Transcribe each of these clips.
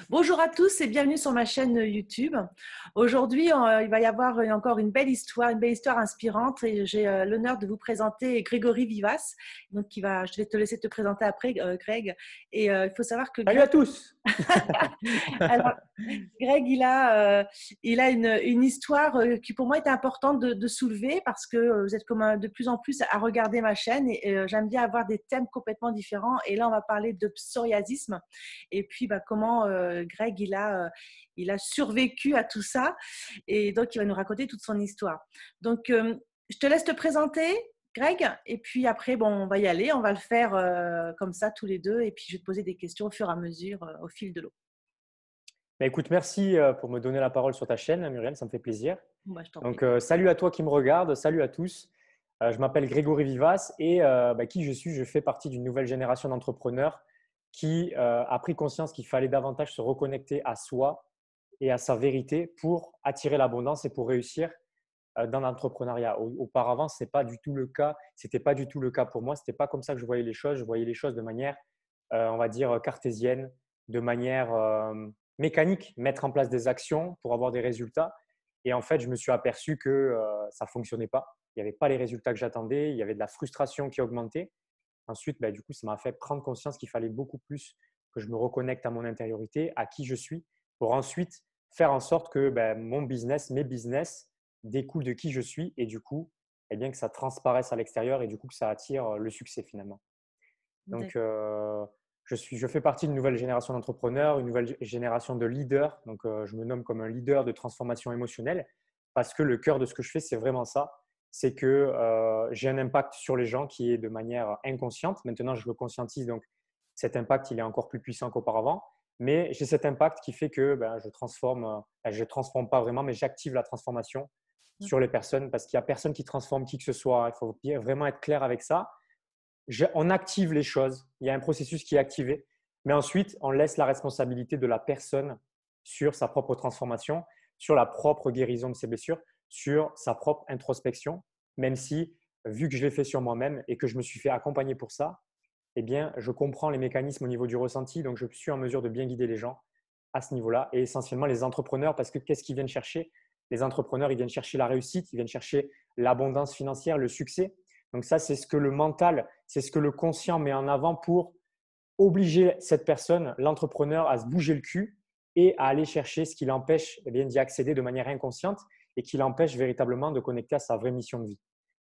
Bonjour à tous et bienvenue sur ma chaîne YouTube. Aujourd'hui, il va y avoir encore une belle histoire inspirante et j'ai l'honneur de vous présenter Grégory Vivas. Donc, je vais te laisser te présenter après, Greg. Et il faut savoir que Salut Greg, à tous. alors, Greg, il a une histoire qui pour moi est importante de soulever parce que vous êtes de plus en plus à regarder ma chaîne et j'aime bien avoir des thèmes complètement différents. Et là, on va parler de psoriasisme et puis comment Greg, il a survécu à tout ça et donc il va nous raconter toute son histoire. Donc, je te laisse te présenter. Greg, et puis après, on va y aller, on va le faire comme ça tous les deux, et puis je vais te poser des questions au fur et à mesure, au fil de l'eau. Bah, écoute, merci pour me donner la parole sur ta chaîne, Muriel, ça me fait plaisir. Moi, je t'en prie. Donc, salut à toi qui me regarde, salut à tous. Je m'appelle Grégory Vivas et qui je suis? Je fais partie d'une nouvelle génération d'entrepreneurs qui a pris conscience qu'il fallait davantage se reconnecter à soi et à sa vérité pour attirer l'abondance et pour réussir dans l'entrepreneuriat. Auparavant, ce n'était pas du tout le cas. C'était pas du tout le cas pour moi. C'était pas comme ça que je voyais les choses. Je voyais les choses de manière, on va dire, cartésienne, de manière mécanique, mettre en place des actions pour avoir des résultats. Et en fait, je me suis aperçu que ça ne fonctionnait pas. Il n'y avait pas les résultats que j'attendais. Il y avait de la frustration qui augmentait. Ensuite, du coup, ça m'a fait prendre conscience qu'il fallait beaucoup plus que je me reconnecte à mon intériorité, à qui je suis, pour ensuite faire en sorte que mon business, mes business découlent de qui je suis et du coup, bien que ça transparaisse à l'extérieur et du coup que ça attire le succès finalement. Donc, je fais partie d'une nouvelle génération d'entrepreneurs, une nouvelle génération de leaders. Donc, je me nomme comme un leader de transformation émotionnelle parce que le cœur de ce que je fais, c'est vraiment ça. C'est que j'ai un impact sur les gens qui est de manière inconsciente. Maintenant, je le conscientise, donc cet impact, il est encore plus puissant qu'auparavant. Mais j'ai cet impact qui fait que je transforme pas vraiment, mais j'active la transformation sur les personnes parce qu'il n'y a personne qui transforme qui que ce soit. Il faut vraiment être clair avec ça. On active les choses, il y a un processus qui est activé, mais ensuite, on laisse la responsabilité de la personne sur sa propre transformation, sur la propre guérison de ses blessures, sur sa propre introspection, même si, vu que je l'ai fait sur moi-même et que je me suis fait accompagner pour ça, je comprends les mécanismes au niveau du ressenti, donc je suis en mesure de bien guider les gens à ce niveau-là et essentiellement les entrepreneurs, parce que qu'est-ce qu'ils viennent chercher? Les entrepreneurs, ils viennent chercher la réussite, ils viennent chercher l'abondance financière, le succès. Donc ça, c'est ce que le mental, c'est ce que le conscient met en avant pour obliger cette personne, l'entrepreneur, à se bouger le cul et à aller chercher ce qui l'empêche d'y accéder de manière inconsciente et qui l'empêche véritablement de connecter à sa vraie mission de vie.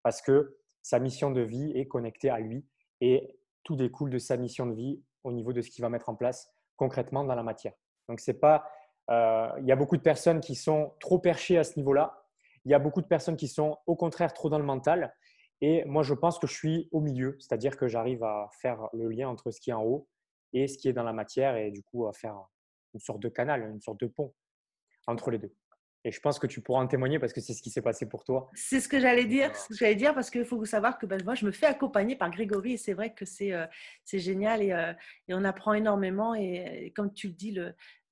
Parce que sa mission de vie est connectée à lui et tout découle de sa mission de vie au niveau de ce qu'il va mettre en place concrètement dans la matière. Donc, c'est pas, il y a beaucoup de personnes qui sont trop perchées à ce niveau-là. Il y a beaucoup de personnes qui sont au contraire trop dans le mental. Et moi, je pense que je suis au milieu, c'est-à-dire que j'arrive à faire le lien entre ce qui est en haut et ce qui est dans la matière et du coup à faire une sorte de canal, une sorte de pont entre les deux. Et je pense que tu pourras en témoigner parce que c'est ce qui s'est passé pour toi. C'est ce que j'allais dire, parce qu'il faut savoir que moi, je me fais accompagner par Grégory et c'est vrai que c'est génial et on apprend énormément. Et comme tu le dis,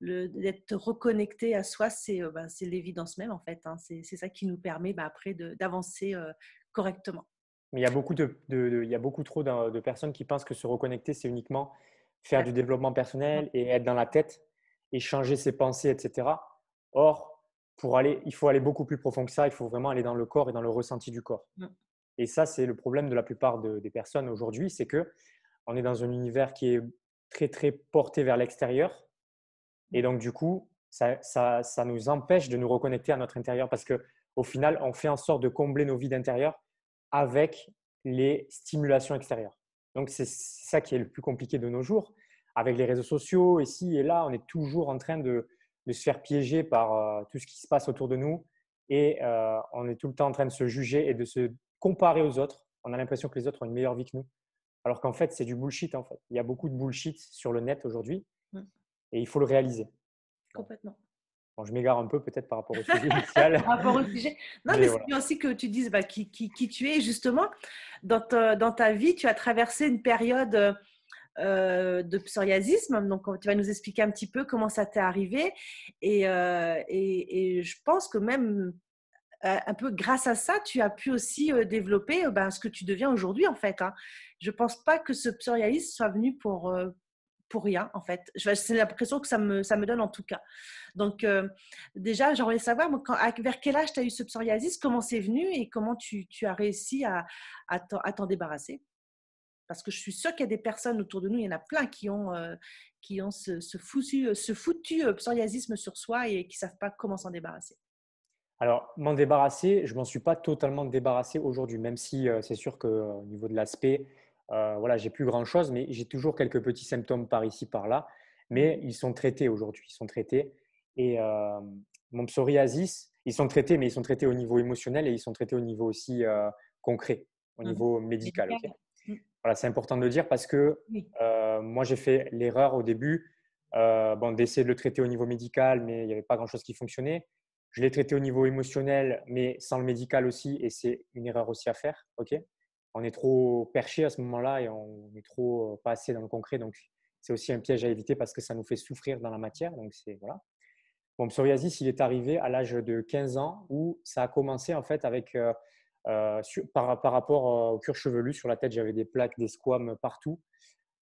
d'être reconnecté à soi, c'est l'évidence même en fait. Hein. C'est ça qui nous permet après d'avancer correctement. Mais il y a il y a beaucoup trop de personnes qui pensent que se reconnecter, c'est uniquement faire Ouais. du développement personnel et être dans la tête et changer ses pensées, etc. Or, il faut aller beaucoup plus profond que ça. Il faut vraiment aller dans le corps et dans le ressenti du corps. Mm. Et ça, c'est le problème de la plupart des personnes aujourd'hui, c'est que on est dans un univers qui est très, très porté vers l'extérieur. Et donc, du coup, ça nous empêche de nous reconnecter à notre intérieur parce qu'au final, on fait en sorte de combler nos vides intérieurs avec les stimulations extérieures. Donc, c'est ça qui est le plus compliqué de nos jours. Avec les réseaux sociaux, ici et là, on est toujours en train de se faire piéger par tout ce qui se passe autour de nous et on est tout le temps en train de se juger et de se comparer aux autres. On a l'impression que les autres ont une meilleure vie que nous. Alors qu'en fait, c'est du bullshit. En fait. Il y a beaucoup de bullshit sur le net aujourd'hui Mm. et il faut le réaliser. Complètement. Bon, je m'égare un peu peut-être par rapport au sujet initial, Par rapport au sujet. Non, mais mais c'est voilà. bien aussi que tu dises qui tu es. Justement, dans ta vie, tu as traversé une période de psoriasisme. Donc, tu vas nous expliquer un petit peu comment ça t'est arrivé. Et je pense que même un peu grâce à ça, tu as pu aussi développer ce que tu deviens aujourd'hui, en fait. Hein. Je ne pense pas que ce psoriasis soit venu pour rien, en fait. C'est l'impression que ça me donne en tout cas. Donc, déjà, j'aimerais savoir, moi, vers quel âge tu as eu ce psoriasis, comment c'est venu et comment tu as réussi à t'en débarrasser. Parce que je suis sûre qu'il y a des personnes autour de nous, il y en a plein qui ont ce foutu psoriasisme sur soi et qui ne savent pas comment s'en débarrasser. Alors, m'en débarrasser, je ne m'en suis pas totalement débarrassé aujourd'hui, même si c'est sûr qu'au niveau de l'aspect, voilà, j'ai plus grand-chose, mais j'ai toujours quelques petits symptômes par ici, par là. Mais Mhm. ils sont traités aujourd'hui, ils sont traités. Et mon psoriasis, ils sont traités, mais ils sont traités au niveau émotionnel et ils sont traités au niveau aussi concret, au Mhm. niveau médical. Médical. Ok. Mhm. Voilà, c'est important de le dire parce que Oui. moi, j'ai fait l'erreur au début bon, d'essayer de le traiter au niveau médical, mais il n'y avait pas grand-chose qui fonctionnait. Je l'ai traité au niveau émotionnel, mais sans le médical aussi, et c'est une erreur aussi à faire. Ok. On est trop perché à ce moment-là et on est trop pas assez dans le concret. Donc, c'est aussi un piège à éviter parce que ça nous fait souffrir dans la matière. Donc, c'est voilà. Mon psoriasis, il est arrivé à l'âge de 15 ans où ça a commencé en fait avec par rapport au cuir chevelu sur la tête, j'avais des plaques, des squames partout.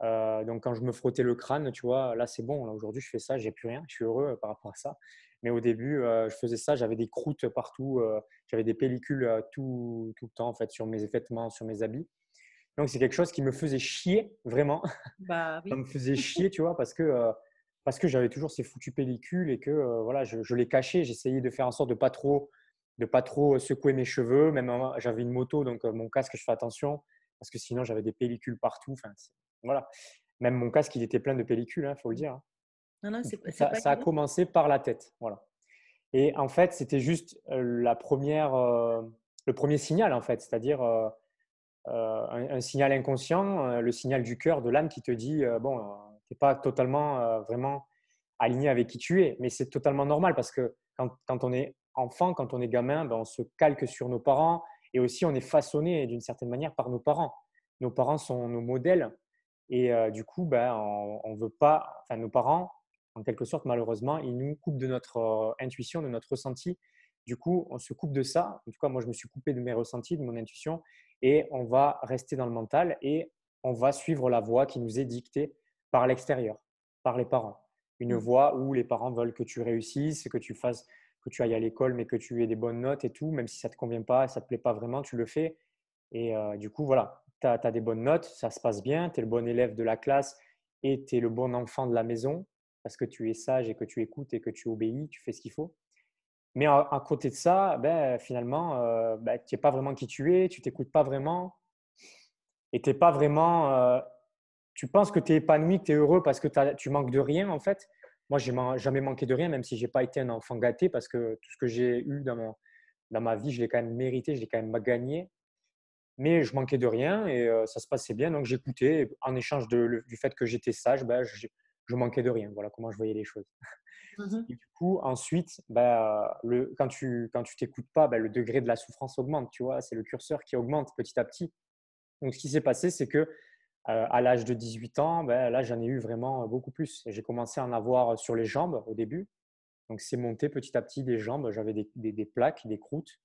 Donc quand je me frottais le crâne, tu vois, là c'est bon. Là, aujourd'hui, je fais ça, j'ai plus rien. Je suis heureux par rapport à ça. Mais au début, je faisais ça, j'avais des croûtes partout, j'avais des pellicules tout le temps en fait sur mes vêtements, sur mes habits. Donc c'est quelque chose qui me faisait chier vraiment. Bah Ça oui. me faisait chier, tu vois, parce que j'avais toujours ces foutues pellicules et que voilà, je les cachais. J'essayais de faire en sorte de pas trop secouer mes cheveux. Même j'avais une moto, donc mon casque, je fais attention parce que sinon j'avais des pellicules partout. Enfin, voilà. Même mon casque, il était plein de pellicules, il faut le dire, hein. Non, non, Du coup, c'est pas ça a évident. commencé par la tête. Voilà. Et en fait, c'était juste le premier signal, en fait, c'est-à-dire un signal inconscient, le signal du cœur, de l'âme qui te dit bon, tu n'es pas totalement vraiment aligné avec qui tu es. Mais c'est totalement normal parce que quand on est enfant, quand on est gamin, ben, on se calque sur nos parents et aussi on est façonné d'une certaine manière par nos parents. Nos parents sont nos modèles et du coup, ben, on veut pas, enfin, nos parents, en quelque sorte, malheureusement, ils nous coupent de notre intuition, de notre ressenti. Du coup, on se coupe de ça. En tout cas, moi, je me suis coupé de mes ressentis, de mon intuition et on va rester dans le mental et on va suivre la voie qui nous est dictée par l'extérieur, par les parents. Une Mm. voie où les parents veulent que tu réussisses, que tu fasses, que tu ailles à l'école, mais que tu aies des bonnes notes et tout, même si ça ne te convient pas, ça ne te plaît pas vraiment, tu le fais. Et du coup, voilà, tu as des bonnes notes, ça se passe bien, tu es le bon élève de la classe et tu es le bon enfant de la maison parce que tu es sage et que tu écoutes et que tu obéis, tu fais ce qu'il faut. Mais à côté de ça, ben, finalement, ben, tu n'es pas vraiment qui tu es, tu t'écoutes pas vraiment et t'es pas vraiment, tu penses que tu es épanoui, que tu es heureux parce que tu manques de rien en fait. Moi, j'ai jamais manqué de rien, même si j'ai pas été un enfant gâté parce que tout ce que j'ai eu dans ma vie, je l'ai quand même mérité, je l'ai quand même gagné. Mais je manquais de rien et ça se passait bien. Donc j'écoutais. En échange du fait que j'étais sage, ben, je manquais de rien. Voilà comment je voyais les choses. Mhm. Et du coup, ensuite, bah, quand tu t'écoutes pas, bah, le degré de la souffrance augmente, tu vois, c'est le curseur qui augmente petit à petit. Donc, ce qui s'est passé, c'est que à l'âge de 18 ans, bah, là, j'en ai eu vraiment beaucoup plus. J'ai commencé à en avoir sur les jambes au début. Donc, c'est monté petit à petit des jambes. J'avais des plaques, des croûtes.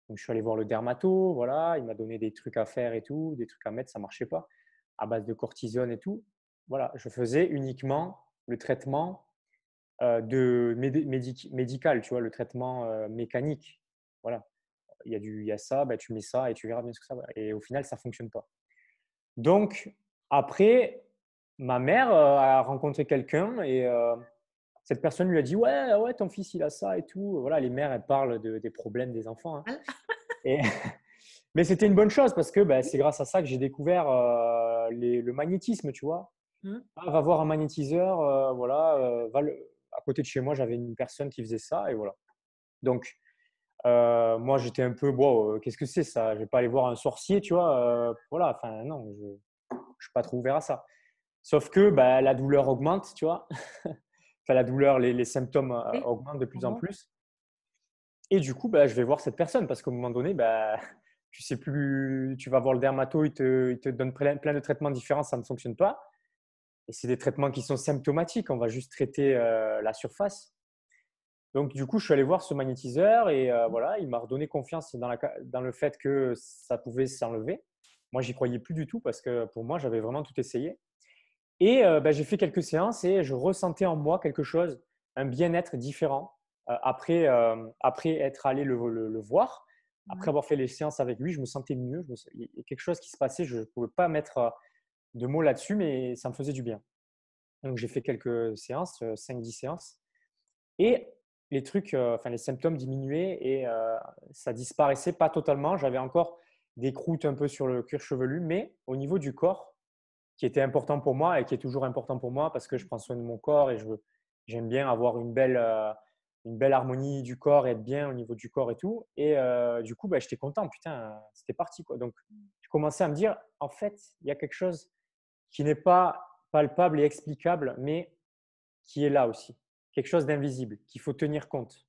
Donc, je suis allé voir le dermato, voilà, il m'a donné des trucs à faire et tout, des trucs à mettre, ça marchait pas, à base de cortisone et tout. Voilà, je faisais uniquement le traitement médical, tu vois, le traitement mécanique. Voilà, il y a ça, bah, tu mets ça et tu verras bien ce que ça va. Et au final, ça ne fonctionne pas. Donc, après, ma mère a rencontré quelqu'un et cette personne lui a dit ouais, ouais, ton fils, il a ça et tout. Voilà, les mères, elles parlent des problèmes des enfants, hein. Voilà. Et mais c'était une bonne chose parce que bah, Oui. c'est grâce à ça que j'ai découvert le magnétisme, tu vois. Mm. Ah, va voir un magnétiseur, voilà, à côté de chez moi, j'avais une personne qui faisait ça et voilà. Donc, moi, j'étais un peu, bon, qu'est-ce que c'est ça? Je vais pas aller voir un sorcier, tu vois? Voilà, enfin, non, je suis pas trop ouvert à ça. Sauf que bah, la douleur augmente, tu vois? Enfin, la douleur, les symptômes Oui. augmentent de plus en Bon. plus. Et du coup, bah, je vais voir cette personne parce qu'à un moment donné, bah, tu sais plus, tu vas voir le dermato, il te donne plein de traitements différents, ça ne fonctionne pas. Et c'est des traitements qui sont symptomatiques, on va juste traiter la surface. Donc, du coup, je suis allé voir ce magnétiseur et voilà, il m'a redonné confiance dans le fait que ça pouvait s'enlever. Moi, j'y croyais plus du tout parce que pour moi, j'avais vraiment tout essayé. Et j'ai fait quelques séances et je ressentais en moi quelque chose, un bien-être différent après être allé le voir. Après Ouais. avoir fait les séances avec lui, je me sentais mieux. Il y a quelque chose qui se passait, je ne pouvais pas mettre de mots là-dessus, mais ça me faisait du bien. Donc j'ai fait quelques séances, 5-10 séances. Et les trucs, enfin les symptômes diminuaient et ça disparaissait pas totalement. J'avais encore des croûtes un peu sur le cuir chevelu, mais au niveau du corps, qui était important pour moi et qui est toujours important pour moi parce que je prends soin de mon corps et j'aime bien avoir une belle harmonie du corps et être bien au niveau du corps et tout. Et du coup, j'étais content, putain, c'était parti, quoi. Donc, je commençais à me dire, en fait, il y a quelque chose qui n'est pas palpable et explicable, mais qui est là aussi. Quelque chose d'invisible, qu'il faut tenir compte.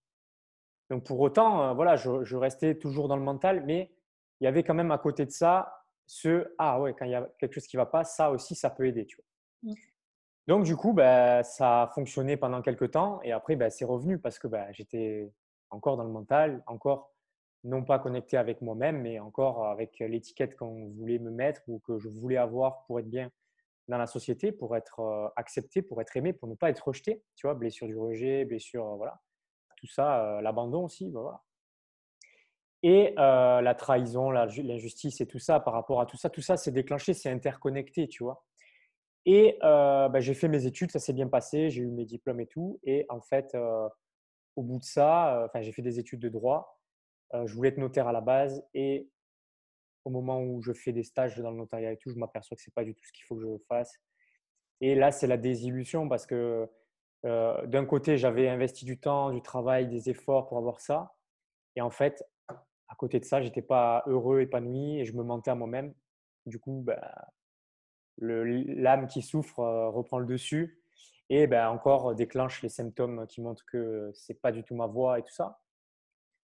Donc, pour autant, voilà, je restais toujours dans le mental, mais il y avait quand même à côté de ça ah ouais, quand il y a quelque chose qui ne va pas, ça aussi, ça peut aider, tu vois. Mmh. Donc, du coup, ça a fonctionné pendant quelques temps et après, c'est revenu parce que j'étais encore dans le mental, encore non pas connecté avec moi-même, mais encore avec l'étiquette qu'on voulait me mettre ou que je voulais avoir pour être bien dans la société, pour être accepté, pour être aimé, pour ne pas être rejeté, tu vois, blessure du rejet, blessure, voilà, tout ça, l'abandon aussi, voilà. Et la trahison, l'injustice et tout ça, par rapport à tout ça c'est déclenché, c'est interconnecté, tu vois. Et j'ai fait mes études, ça s'est bien passé, j'ai eu mes diplômes et tout. Et en fait, au bout de ça, j'ai fait des études de droit. Je voulais être notaire à la base et au moment où je fais des stages dans le notariat et tout, je m'aperçois que c'est pas du tout ce qu'il faut que je fasse. Et là, c'est la désillusion parce que d'un côté, j'avais investi du temps, du travail, des efforts pour avoir ça. Et en fait, à côté de ça, j'étais pas heureux, épanoui et je me mentais à moi-même. Du coup, l'âme qui souffre reprend le dessus et encore déclenche les symptômes qui montrent que c'est pas du tout ma voie et tout ça.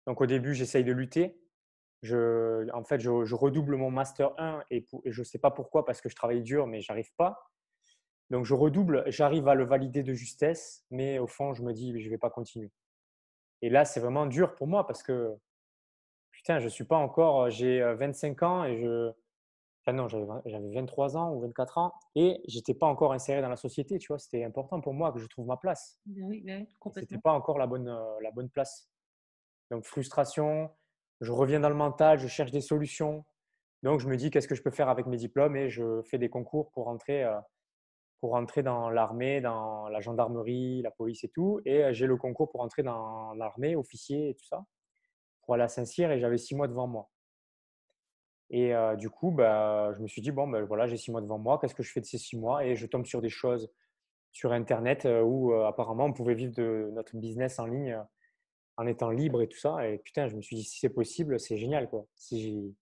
Donc au début, j'essaye de lutter. En fait, je redouble mon master 1 et je ne sais pas pourquoi parce que je travaille dur, mais j'arrive pas. Donc je redouble, j'arrive à le valider de justesse, mais au fond, je me dis, je ne vais pas continuer. Et là, c'est vraiment dur pour moi parce que, putain, je suis pas encore, j'ai 25 ans et enfin non, j'avais 23 ans ou 24 ans et j'étais pas encore inséré dans la société, tu vois. C'était important pour moi que je trouve ma place. Ben oui, Et c'était complètement. pas encore la bonne place. Donc frustration, je reviens dans le mental, je cherche des solutions. Donc je me dis qu'est-ce que je peux faire avec mes diplômes et je fais des concours pour rentrer dans l'armée, dans la gendarmerie, la police et tout. Et j'ai le concours pour rentrer dans l'armée, officier et tout ça, pour aller à Saint-Cyr et j'avais 6 mois devant moi. Et du coup, je me suis dit, bon, voilà, j'ai 6 mois devant moi, qu'est-ce que je fais de ces 6 mois? Et je tombe sur des choses sur Internet où apparemment on pouvait vivre de notre business en ligne en étant libre et tout ça. Et putain, je me suis dit, si c'est possible, c'est génial, quoi. Si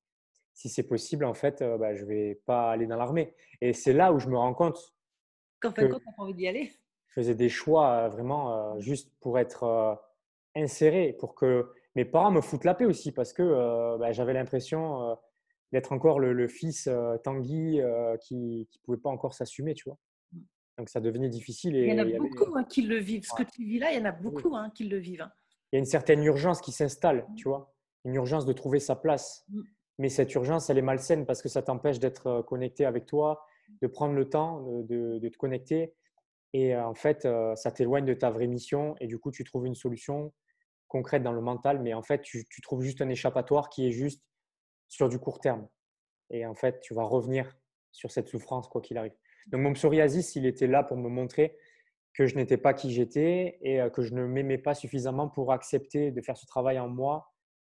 c'est possible, en fait, je vais pas aller dans l'armée. Et c'est là où je me rends compte Qu'en fin de que compte, tu pas envie d'y aller. je faisais des choix vraiment juste pour être inséré, pour que mes parents me foutent la paix aussi, parce que j'avais l'impression d'être encore le fils Tanguy qui pouvait pas encore s'assumer, tu vois. Donc ça devenait difficile Il y en et a il y avait beaucoup qui le vivent. Ce ouais, que tu vis là, il y en a oui. beaucoup qui le vivent. Il y a une certaine urgence qui s'installe, tu vois, une urgence de trouver sa place. Mm. Mais cette urgence, elle est malsaine parce que ça t'empêche d'être connecté avec toi, de prendre le temps de te connecter. Et en fait, ça t'éloigne de ta vraie mission et du coup, tu trouves une solution concrète dans le mental, mais en fait, tu trouves juste un échappatoire qui est juste sur du court terme. Et en fait, tu vas revenir sur cette souffrance, quoi qu'il arrive. Donc, mon psoriasis, il était là pour me montrer que je n'étais pas qui j'étais et que je ne m'aimais pas suffisamment pour accepter de faire ce travail en moi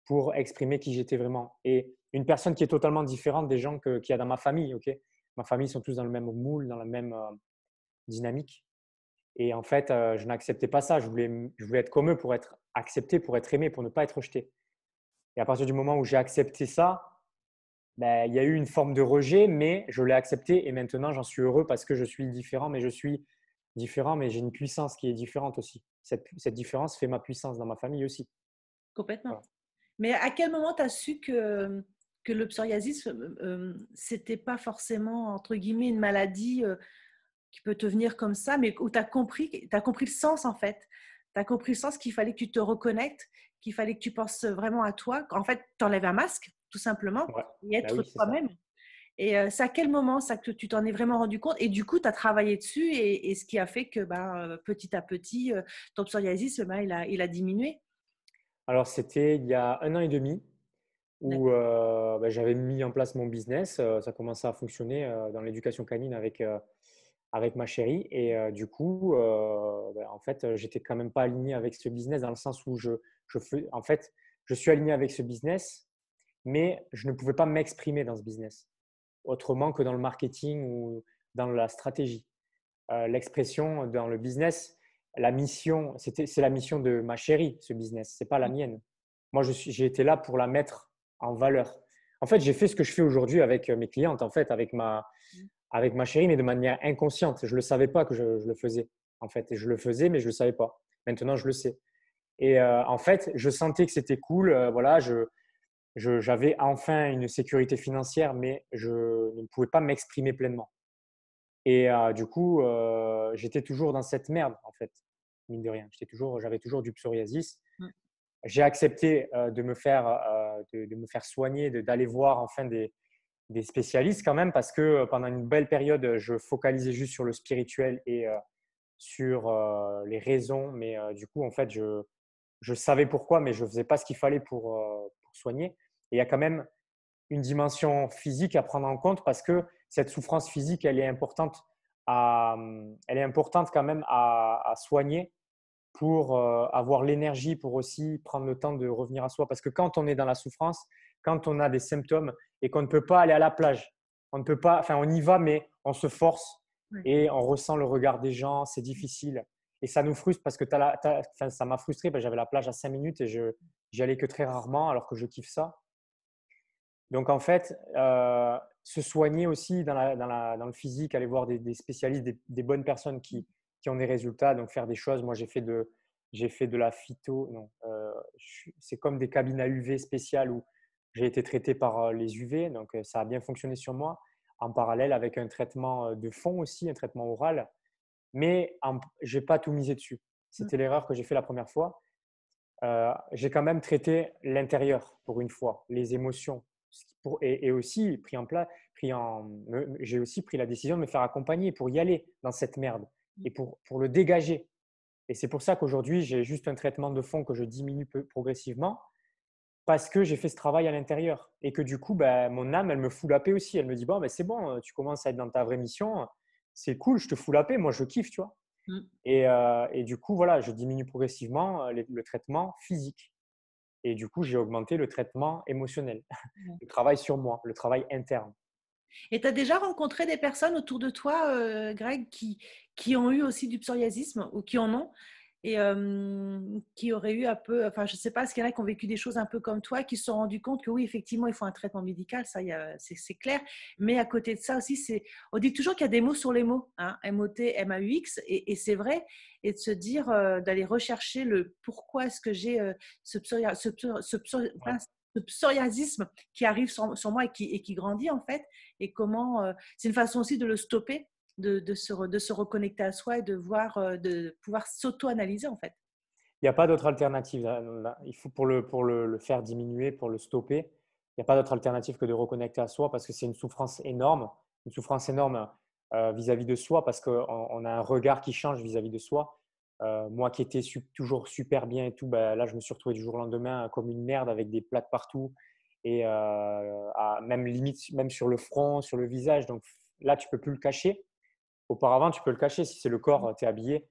pour exprimer qui j'étais vraiment. Et une personne qui est totalement différente des gens qu'il y a dans ma famille, ok. Ma famille sont tous dans le même moule, dans la même dynamique. Et en fait, je n'acceptais pas ça. Je voulais être comme eux pour être accepté, pour être aimé, pour ne pas être rejeté. Et à partir du moment où j'ai accepté ça, il y a eu une forme de rejet, mais je l'ai accepté et maintenant j'en suis heureux parce que je suis différent, mais je suis différent, mais j'ai une puissance qui est différente aussi. Cette différence fait ma puissance dans ma famille aussi. Complètement. Voilà. Mais à quel moment tu as su que le psoriasis, c'était pas forcément, entre guillemets, une maladie qui peut te venir comme ça, mais où t'as compris le sens en fait. Tu as compris le sens qu'il fallait que tu te reconnectes, qu'il fallait que tu penses vraiment à toi. En fait, tu enlèves un masque, tout simplement, Ouais. et Bah être oui, c'est ça. toi-même. Et c'est à quel moment ça que tu t'en es vraiment rendu compte? Et du coup, tu as travaillé dessus et ce qui a fait que petit à petit, ton psoriasis, il a diminué? Alors, c'était il y a 1 an et demi où D'accord. j'avais mis en place mon business. Ça commençait à fonctionner dans l'éducation canine avec ma chérie. Et du coup, en fait, j'étais quand même pas aligné avec ce business dans le sens où en fait, je suis aligné avec ce business, mais je ne pouvais pas m'exprimer dans ce business autrement que dans le marketing ou dans la stratégie. L'expression dans le business, la mission, c'est la mission de ma chérie, ce business, c'est pas la mienne. Moi, j'ai été là pour la mettre en valeur. En fait, j'ai fait ce que je fais aujourd'hui avec mes clientes, en fait, avec ma chérie, mais de manière inconsciente. Je ne le savais pas que je le faisais, en fait. Et je le faisais, mais je ne le savais pas. Maintenant, je le sais. Et en fait, je sentais que c'était cool. Voilà, j'avais enfin une sécurité financière, mais je ne pouvais pas m'exprimer pleinement. Et du coup, j'étais toujours dans cette merde, en fait, mine de rien. J'avais toujours du psoriasis. Mmh. J'ai accepté de me faire soigner, d'aller voir enfin des spécialistes quand même, parce que pendant une belle période, je focalisais juste sur le spirituel et sur les raisons. Mais du coup, en fait, je savais pourquoi, mais je ne faisais pas ce qu'il fallait pour soigner. Et il y a quand même une dimension physique à prendre en compte parce que cette souffrance physique, elle est importante quand même à soigner pour avoir l'énergie pour aussi prendre le temps de revenir à soi. Parce que quand on est dans la souffrance, quand on a des symptômes et qu'on ne peut pas aller à la plage, on ne peut pas, enfin on y va, mais on se force Ouais. et on ressent le regard des gens, c'est difficile. Et ça nous frustre parce que enfin, ça m'a frustré, parce que j'avais la plage à 5 minutes et j'y allais que très rarement alors que je kiffe ça. Donc en fait, se soigner aussi dans le physique, aller voir des spécialistes, des bonnes personnes qui ont des résultats, donc faire des choses. Moi, j'ai fait de la phyto, non, c'est comme des cabines à UV spéciales où j'ai été traité par les UV, donc ça a bien fonctionné sur moi, en parallèle avec un traitement de fond aussi, un traitement oral, mais je n'ai pas tout misé dessus. Mmh. C'était l'erreur que j'ai fait la première fois. J'ai quand même traité l'intérieur pour une fois, les émotions. Et aussi j'ai aussi pris la décision de me faire accompagner pour y aller dans cette merde et pour le dégager. Et c'est pour ça qu'aujourd'hui, j'ai juste un traitement de fond que je diminue progressivement parce que j'ai fait ce travail à l'intérieur. Et que du coup, ben, mon âme, elle me fout la paix aussi. Elle me dit, bon, ben, c'est bon, tu commences à être dans ta vraie mission. C'est cool, je te fous la paix. Moi, je kiffe, tu vois. Mmh. Et du coup, voilà, je diminue progressivement le traitement physique. Et du coup, j'ai augmenté le traitement émotionnel, Ouais. le travail sur moi, le travail interne. Et tu as déjà rencontré des personnes autour de toi, Greg, qui ont eu aussi du psoriasisme ou qui en ont et qui auraient eu un peu, enfin, je ne sais pas, est-ce qu'il y en a qui ont vécu des choses un peu comme toi, qui se sont rendus compte que oui, effectivement, il faut un traitement médical, ça, c'est clair. Mais à côté de ça aussi, on dit toujours qu'il y a des mots sur les mots, hein, M-O-T, M-A-U-X, et c'est vrai, et de se dire, d'aller rechercher le pourquoi est-ce que j'ai Ouais. ce psoriasisme qui arrive sur moi et qui grandit en fait, et comment c'est une façon aussi de le stopper, de se reconnecter à soi et de voir, de pouvoir s'auto-analyser en fait. Il n'y a pas d'autre alternative. Là. Il faut pour le faire diminuer, pour le stopper, il n'y a pas d'autre alternative que de reconnecter à soi parce que c'est une souffrance énorme vis-à-vis de soi parce qu'on a un regard qui change vis-à-vis de soi. Moi qui étais toujours super bien et tout, ben, là je me suis retrouvé du jour au lendemain comme une merde avec des plaques partout et même limite même sur le front, sur le visage. Donc là tu peux plus le cacher. Auparavant tu peux le cacher si c'est le corps, tu es habillé,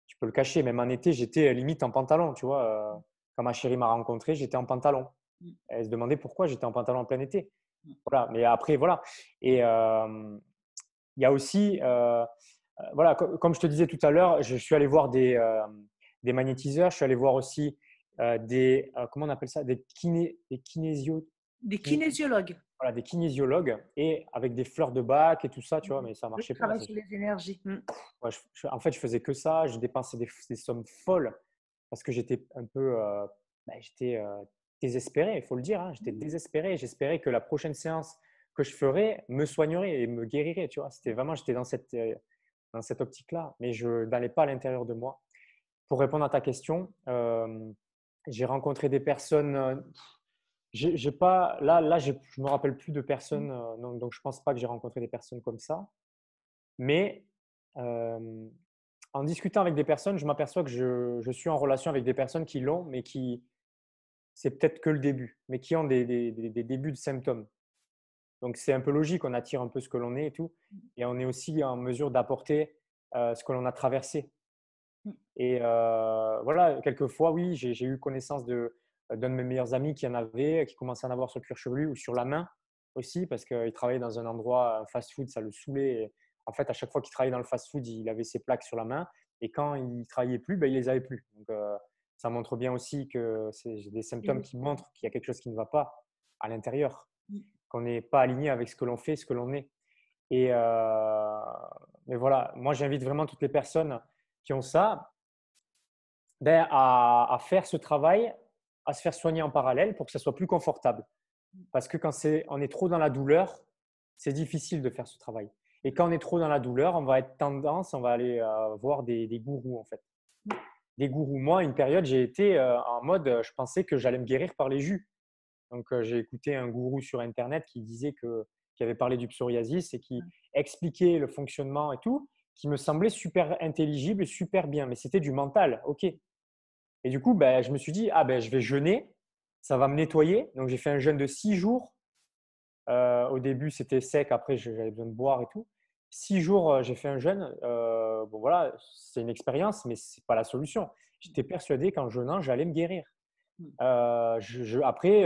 tu peux le cacher. Même en été j'étais limite en pantalon, tu vois. Quand ma chérie m'a rencontré, j'étais en pantalon. Elle se demandait pourquoi j'étais en pantalon en plein été. Voilà. Mais après voilà. Et il y a aussi voilà, comme je te disais tout à l'heure, je suis allé voir des magnétiseurs, je suis allé voir aussi comment on appelle ça, des Des kiné- kinésiologues, voilà, des kinésiologues et avec des fleurs de bac et tout ça, tu vois, mais ça le marchait pas. travail sur les énergies. Ouais, en fait, je faisais que ça, je dépensais des sommes folles parce que j'étais un peu j'étais désespéré, il faut le dire, hein, j'étais désespéré. J'espérais que la prochaine séance que je ferais me soignerait et me guérirait, tu vois. C'était vraiment, j'étais dans cette optique-là, mais je n'allais pas à l'intérieur de moi. Pour répondre à ta question, j'ai rencontré des personnes, j'ai pas, là je me rappelle plus de personnes, donc je pense pas que j'ai rencontré des personnes comme ça. Mais euh, en discutant avec des personnes, je m'aperçois que je suis en relation avec des personnes qui l'ont, mais qui, c'est peut-être que le début, mais qui ont des débuts de symptômes. Donc, c'est un peu logique, on attire un peu ce que l'on est et tout. Et on est aussi en mesure d'apporter ce que l'on a traversé. Et voilà, quelquefois, oui, j'ai eu connaissance d'un de mes meilleurs amis qui en avait, qui commençait à en avoir sur le cuir chevelu ou sur la main aussi, parce qu'il travaillait dans un endroit, un fast-food, ça le saoulait. Et en fait, à chaque fois qu'il travaillait dans le fast-food, il avait ses plaques sur la main. Et quand il ne travaillait plus, ben, il les avait plus. Donc, ça montre bien aussi que c'est des symptômes qui montrent qu'il y a quelque chose qui ne va pas à l'intérieur, qu'on n'est pas aligné avec ce que l'on fait, ce que l'on est. Et mais voilà, moi, j'invite vraiment toutes les personnes qui ont ça, ben, à faire ce travail, à se faire soigner en parallèle pour que ça soit plus confortable. Parce que quand on est trop dans la douleur, c'est difficile de faire ce travail. Et quand on est trop dans la douleur, on va aller voir des gourous en fait. Des gourous. Moi, une période, j'ai été en mode, je pensais que j'allais me guérir par les jus. Donc, j'ai écouté un gourou sur Internet qui avait parlé du psoriasis et qui expliquait le fonctionnement et tout, qui me semblait super intelligible, super bien. Mais c'était du mental, ok. Et du coup, ben, je me suis dit, ah ben, je vais jeûner, ça va me nettoyer. Donc, j'ai fait un jeûne de 6 jours. Au début, c'était sec, après, j'avais besoin de boire et tout. 6 jours, j'ai fait un jeûne. Bon, voilà, c'est une expérience, mais ce n'est pas la solution. J'étais persuadé qu'en jeûnant, j'allais me guérir. Après,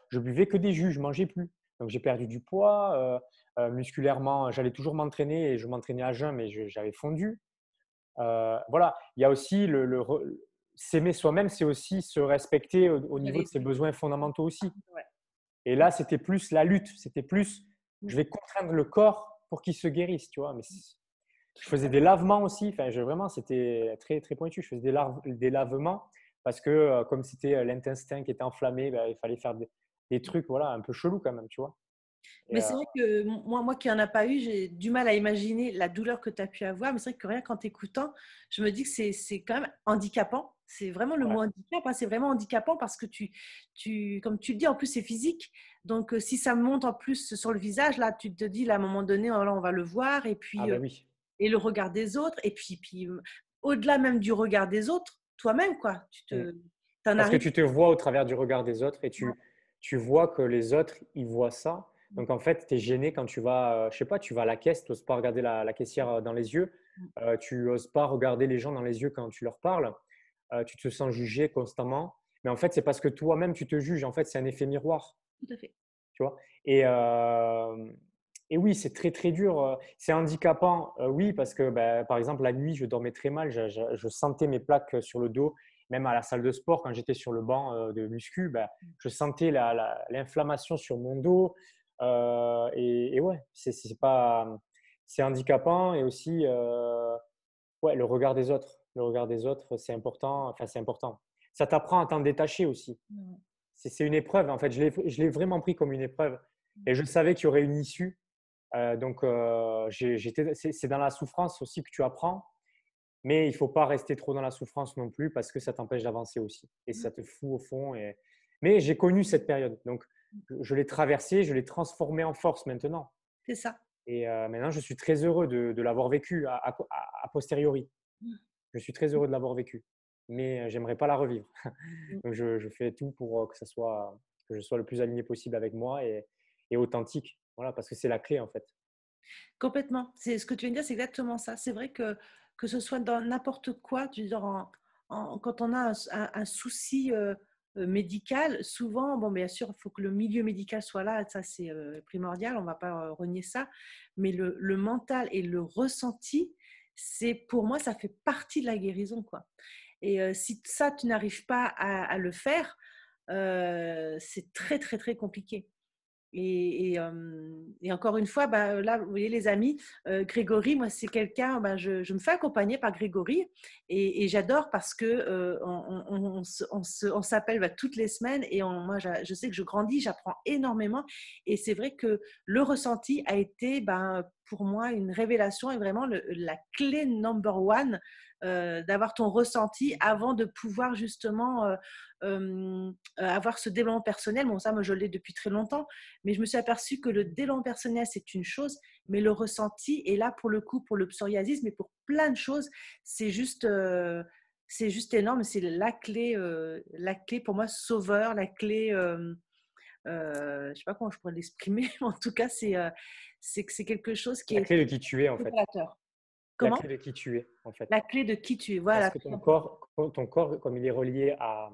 je buvais que des jus, je mangeais plus. Donc, j'ai perdu du poids. Musculairement, j'allais toujours m'entraîner et je m'entraînais à jeun, mais j'avais fondu. Voilà, il y a aussi s'aimer soi-même, c'est aussi se respecter au niveau de ses besoins fondamentaux aussi. Et là, c'était plus la lutte, c'était plus je vais contraindre le corps pour qu'il se guérisse, tu vois. Mais je faisais des lavements aussi, enfin, vraiment, c'était très, très pointu. Je faisais des lavements parce que comme c'était l'intestin qui était enflammé, ben, il fallait faire des trucs voilà, un peu chelous quand même, tu vois. Et, Mais c'est vrai que moi qui n'en a pas eu, j'ai du mal à imaginer la douleur que tu as pu avoir. Mais c'est vrai que rien qu'en t'écoutant, je me dis que c'est quand même handicapant. C'est vraiment le ouais. mot handicap. Hein. C'est vraiment handicapant parce que comme tu le dis, en plus, c'est physique. Donc, si ça monte en plus sur le visage, là, tu te dis, là, à un moment donné, oh là, on va le voir. Et Ah puis, ben oui. et le regard des autres. Et puis au-delà même du regard des autres, toi-même, quoi. Mm. T'en Parce que arrives. tu te vois au travers du regard des autres et tu vois que les autres, ils voient ça. Donc, en fait, tu es gêné quand tu vas, je sais pas, tu vas à la caisse, tu n'oses pas regarder la caissière dans les yeux, tu n'oses pas regarder les gens dans les yeux quand tu leur parles, tu te sens jugé constamment. Mais en fait, c'est parce que toi-même, tu te juges. En fait, c'est un effet miroir, Tout à fait. tu vois. Et oui, c'est très, très dur. C'est handicapant, oui, parce que, ben, par exemple, la nuit, je dormais très mal. Je sentais mes plaques sur le dos. Même à la salle de sport, quand j'étais sur le banc de muscu, ben, je sentais l'inflammation sur mon dos. Et ouais, c'est handicapant. Et aussi, ouais, le regard des autres. Le regard des autres, c'est important. Enfin, c'est important. Ça t'apprend à t'en détacher aussi. C'est une épreuve. En fait, je l'ai vraiment pris comme une épreuve. Et je savais qu'il y aurait une issue. Donc, c'est dans la souffrance aussi que tu apprends, mais il ne faut pas rester trop dans la souffrance non plus parce que ça t'empêche d'avancer aussi et ça te fout au fond. Mais j'ai connu cette période, donc je l'ai traversée, je l'ai transformée en force maintenant. C'est ça. Et maintenant, je suis très heureux de l'avoir vécu a posteriori. Je suis très heureux de l'avoir vécu, mais j'aimerais pas la revivre. Donc, je fais tout pour que je sois le plus aligné possible avec moi et authentique. Voilà, parce que c'est la clé en fait. Complètement. C'est ce que tu viens de dire, c'est exactement ça. C'est vrai que ce soit dans n'importe quoi, tu veux dire, quand on a un souci médical, souvent, bon, bien sûr, il faut que le milieu médical soit là, ça c'est primordial, on ne va pas renier ça, mais le mental et le ressenti, pour moi, ça fait partie de la guérison, quoi. Et si ça, tu n'arrives pas à le faire, c'est très, très, très compliqué. Et encore une fois, bah, là, vous voyez les amis, Grégory, moi, c'est quelqu'un, bah, je me fais accompagner par Grégory et j'adore parce que on s'appelle bah, toutes les semaines et moi, je sais que je grandis, j'apprends énormément et c'est vrai que le ressenti a été bah, pour moi une révélation et vraiment la clé number one d'avoir ton ressenti avant de pouvoir justement avoir ce développement personnel. Bon, ça, moi, je l'ai depuis très longtemps, mais je me suis aperçue que le développement personnel, c'est une chose, mais le ressenti, et là, pour le coup, pour le psoriasis, mais pour plein de choses, c'est juste énorme. C'est la clé pour moi, sauveur, la clé… je ne sais pas comment je pourrais l'exprimer, mais en tout cas, c'est quelque chose qui La est clé de qui tu es, en fait. révélateur. La Comment? clé de qui tu es, en fait. La clé de qui tu es, Parce voilà. que ton corps, comme il est relié à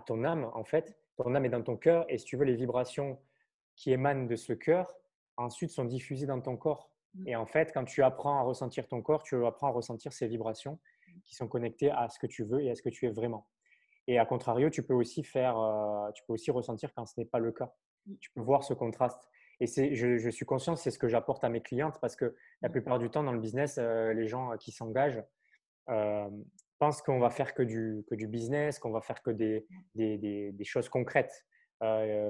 ton âme, en fait, ton âme est dans ton cœur et si tu veux, les vibrations qui émanent de ce cœur, ensuite sont diffusées dans ton corps. Et en fait, quand tu apprends à ressentir ton corps, tu apprends à ressentir ces vibrations qui sont connectées à ce que tu veux et à ce que tu es vraiment. Et à contrario, tu peux aussi ressentir quand ce n'est pas le cas. Tu peux voir ce contraste. Et je suis conscient, c'est ce que j'apporte à mes clientes parce que la plupart du temps, dans le business, les gens qui s'engagent euh, pensent qu'on va faire que du business, qu'on va faire que des choses concrètes.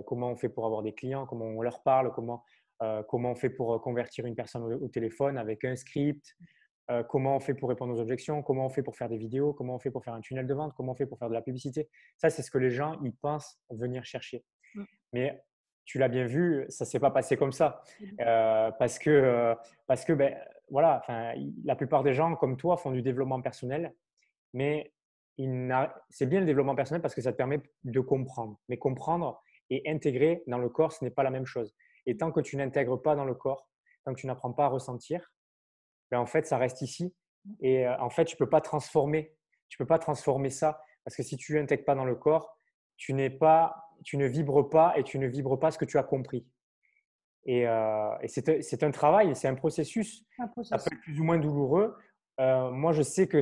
Comment on fait pour avoir des clients, comment on leur parle, comment on fait pour convertir une personne au téléphone avec un script, comment on fait pour répondre aux objections, comment on fait pour faire des vidéos, comment on fait pour faire un tunnel de vente, comment on fait pour faire de la publicité. Ça, c'est ce que les gens ils pensent venir chercher. Mais tu l'as bien vu, ça ne s'est pas passé comme ça. Parce que ben, voilà, la plupart des gens comme toi font du développement personnel, mais c'est bien le développement personnel parce que ça te permet de comprendre. Mais comprendre et intégrer dans le corps, ce n'est pas la même chose. Et tant que tu n'intègres pas dans le corps, tant que tu n'apprends pas à ressentir, ben en fait, ça reste ici. Et en fait, tu ne peux pas transformer. Tu peux pas transformer ça parce que si tu n'intègres pas dans le corps, tu ne vibres pas et tu ne vibres pas ce que tu as compris. Et c'est un travail, c'est un processus. Un Ça peut processus. être plus ou moins douloureux. Moi, je sais que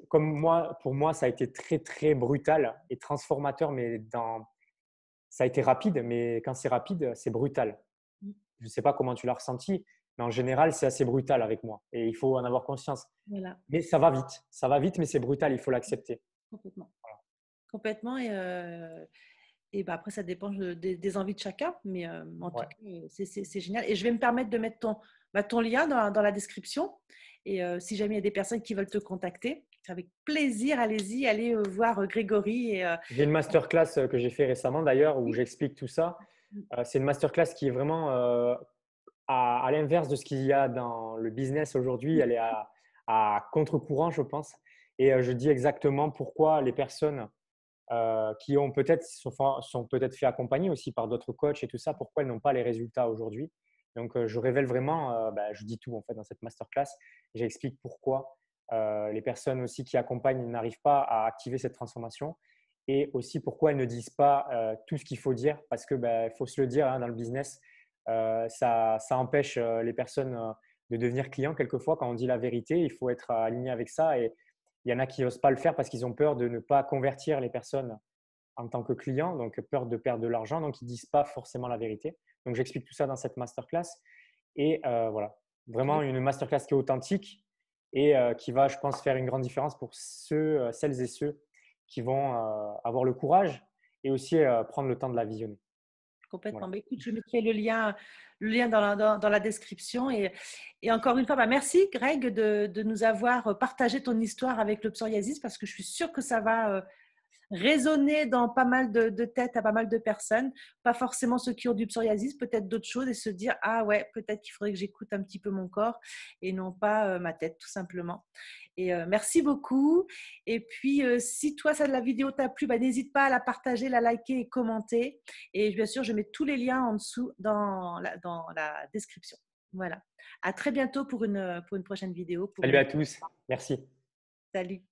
comme moi, pour moi, ça a été très, très brutal et transformateur, mais ça a été rapide, mais quand c'est rapide, c'est brutal. Je ne sais pas comment tu l'as ressenti, mais en général, c'est assez brutal avec moi et il faut en avoir conscience. Voilà, Mais ça va vite, mais c'est brutal, il faut l'accepter. complètement. Complètement. Et bah après, ça dépend des envies de chacun. Mais en tout Ouais. cas, c'est génial. Et je vais me permettre de mettre ton lien dans la description. Et si jamais il y a des personnes qui veulent te contacter, avec plaisir, allez-y, allez voir Grégory. J'ai une masterclass que j'ai fait récemment d'ailleurs où Oui. j'explique tout ça. C'est une masterclass qui est vraiment à l'inverse de ce qu'il y a dans le business aujourd'hui. Elle est à contre-courant, je pense. Et je dis exactement pourquoi les personnes qui sont peut-être fait accompagner aussi par d'autres coachs et tout ça, pourquoi elles n'ont pas les résultats aujourd'hui. Donc, je révèle vraiment, je dis tout en fait dans cette masterclass. J'explique pourquoi les personnes aussi qui accompagnent n'arrivent pas à activer cette transformation et aussi pourquoi elles ne disent pas tout ce qu'il faut dire parce que faut se le dire hein, dans le business, ça empêche les personnes de devenir clients quelquefois quand on dit la vérité. Il faut être aligné avec ça et il y en a qui n'osent pas le faire parce qu'ils ont peur de ne pas convertir les personnes en tant que clients, donc peur de perdre de l'argent, donc ils ne disent pas forcément la vérité. Donc j'explique tout ça dans cette masterclass. Et voilà, vraiment une masterclass qui est authentique et qui va, je pense, faire une grande différence pour celles et ceux qui vont avoir le courage et aussi prendre le temps de la visionner. Complètement. Voilà. Bah, écoute, je mettrai le lien dans la description. Et encore une fois, bah, merci Greg de nous avoir partagé ton histoire avec le psoriasis parce que je suis sûre que ça va résonner dans pas mal de têtes à pas mal de personnes. Pas forcément ceux qui ont du psoriasis, peut-être d'autres choses et se dire « Ah ouais, peut-être qu'il faudrait que j'écoute un petit peu mon corps et non pas ma tête, tout simplement. » Et merci beaucoup. Et puis, si toi, la vidéo t'a plu, bah, n'hésite pas à la partager, la liker et commenter. Et bien sûr, je mets tous les liens en dessous dans la description. Voilà. À très bientôt pour une prochaine vidéo. Salut à tous. Merci. Salut.